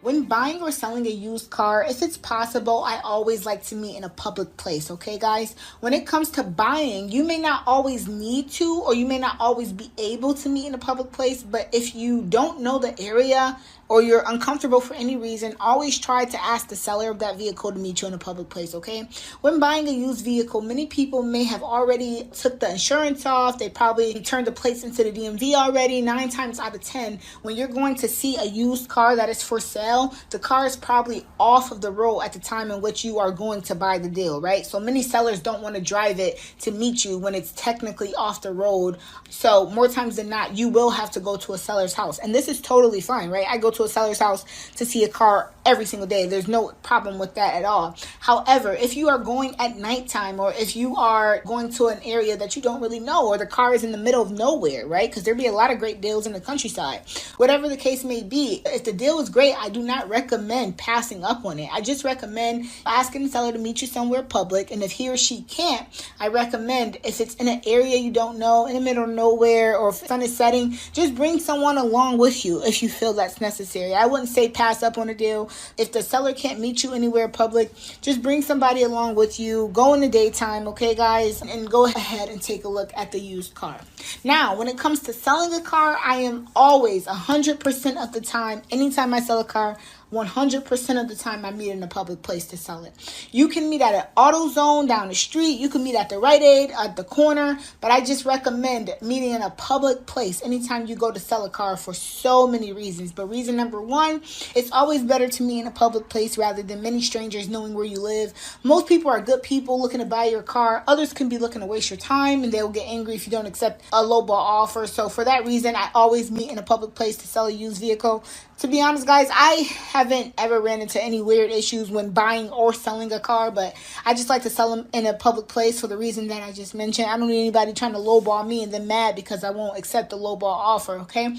When buying or selling a used car, if it's possible, I always like to meet in a public place, okay, guys? When it comes to buying, you may not always need to, or you may not always be able to meet in a public place, but if you don't know the area or you're uncomfortable for any reason, always try to ask the seller of that vehicle to meet you in a public place, okay? When buying a used vehicle, many people may have already took the insurance off. They probably turned the plates into the DMV already. 9 times out of 10, when you're going to see a used car that is for sale, the car is probably off of the road at the time in which you are going to buy the deal, right? So many sellers don't want to drive it to meet you when it's technically off the road. So more times than not, you will have to go to a seller's house. And this is totally fine, right? I go to a seller's house to see a car every single day. There's no problem with that at all. However, if you are going at nighttime, or if you are going to an area that you don't really know, or the car is in the middle of nowhere, right? Because there'd be a lot of great deals in the countryside. Whatever the case may be, if the deal is great, I do not recommend passing up on it. I just recommend asking the seller to meet you somewhere public. And if he or she can't, I recommend, if it's in an area you don't know, in the middle of nowhere, or if the sun is setting, just bring someone along with you if you feel that's necessary. I wouldn't say pass up on a deal. If the seller can't meet you anywhere public, just bring somebody along with you. Go in the daytime, okay, guys? And go ahead and take a look at the used car. Now, when it comes to selling a car, I am always 100% of the time, anytime I sell a car, 100% of the time I meet in a public place to sell it. You can meet at an AutoZone down the street. You can meet at the Rite Aid at the corner. But I just recommend meeting in a public place anytime you go to sell a car for so many reasons. But reason number one, it's always better to meet in a public place rather than many strangers knowing where you live. Most people are good people looking to buy your car. Others can be looking to waste your time, and they'll get angry if you don't accept a lowball offer. So for that reason, I always meet in a public place to sell a used vehicle. To be honest, guys, I haven't ever ran into any weird issues when buying or selling a car, but I just like to sell them in a public place for the reason that I just mentioned. I don't need anybody trying to lowball me and then mad because I won't accept the lowball offer, okay?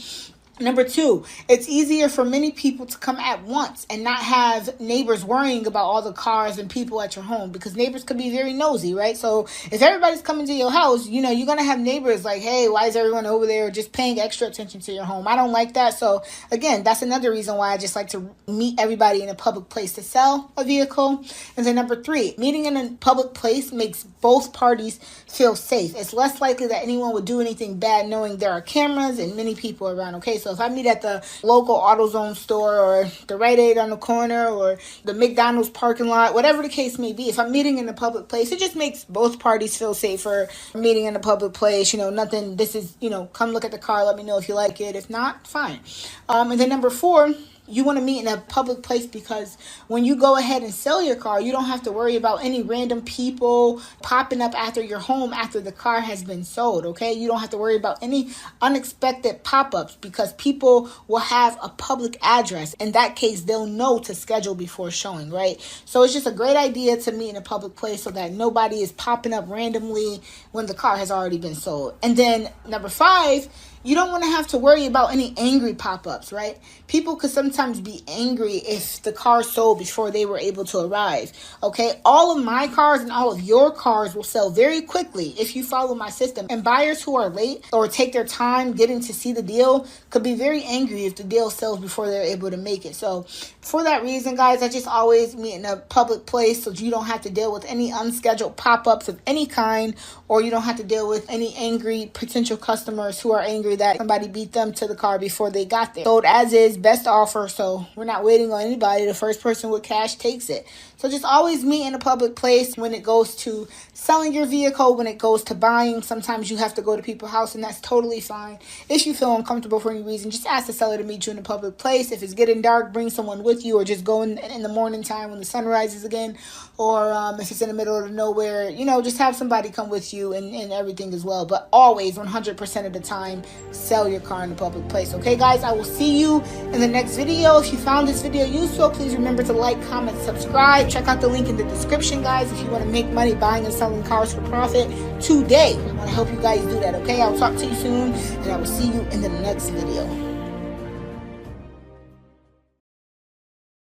Number two, it's easier for many people to come at once and not have neighbors worrying about all the cars and people at your home, because neighbors could be very nosy, right? So if everybody's coming to your house, you're going to have neighbors like, hey, why is everyone over there just paying extra attention to your home? I don't like that. So again, that's another reason why I just like to meet everybody in a public place to sell a vehicle. And then number three, meeting in a public place makes both parties feel safe. It's less likely that anyone would do anything bad knowing there are cameras and many people around, okay? So if I meet at the local AutoZone store, or the Rite Aid on the corner, or the McDonald's parking lot, whatever the case may be, if I'm meeting in a public place, it just makes both parties feel safer. Meeting in a public place, nothing, this is, come look at the car, let me know if you like it. If not, fine. And then number four, you want to meet in a public place because when you go ahead and sell your car, you don't have to worry about any random people popping up after your home after the car has been sold, okay? You don't have to worry about any unexpected pop-ups because people will have a public address. In that case, they'll know to schedule before showing, right? So it's just a great idea to meet in a public place so that nobody is popping up randomly when the car has already been sold. And then number five, you don't want to have to worry about any angry pop-ups, right? People could sometimes be angry if the car sold before they were able to arrive, okay? All of my cars and all of your cars will sell very quickly if you follow my system. And buyers who are late or take their time getting to see the deal could be very angry if the deal sells before they're able to make it. So for that reason, guys, I just always meet in a public place so you don't have to deal with any unscheduled pop-ups of any kind, or you don't have to deal with any angry potential customers who are angry that somebody beat them to the car before they got there. Sold as is, best offer, so we're not waiting on anybody. The first person with cash takes it. So just always meet in a public place when it goes to selling your vehicle, when it goes to buying. Sometimes you have to go to people's house, and that's totally fine. If you feel uncomfortable for any reason, just ask the seller to meet you in a public place. If it's getting dark, bring someone with you, or just go in the morning time when the sun rises again. Or if it's in the middle of nowhere, just have somebody come with you and everything as well. But always, 100% of the time, sell your car in a public place. Okay, guys, I will see you in the next video. If you found this video useful, please remember to like, comment, subscribe. Check out the link in the description, guys, if you want to make money buying and selling cars for profit today. I want to help you guys do that, okay? I'll talk to you soon, and I will see you in the next video.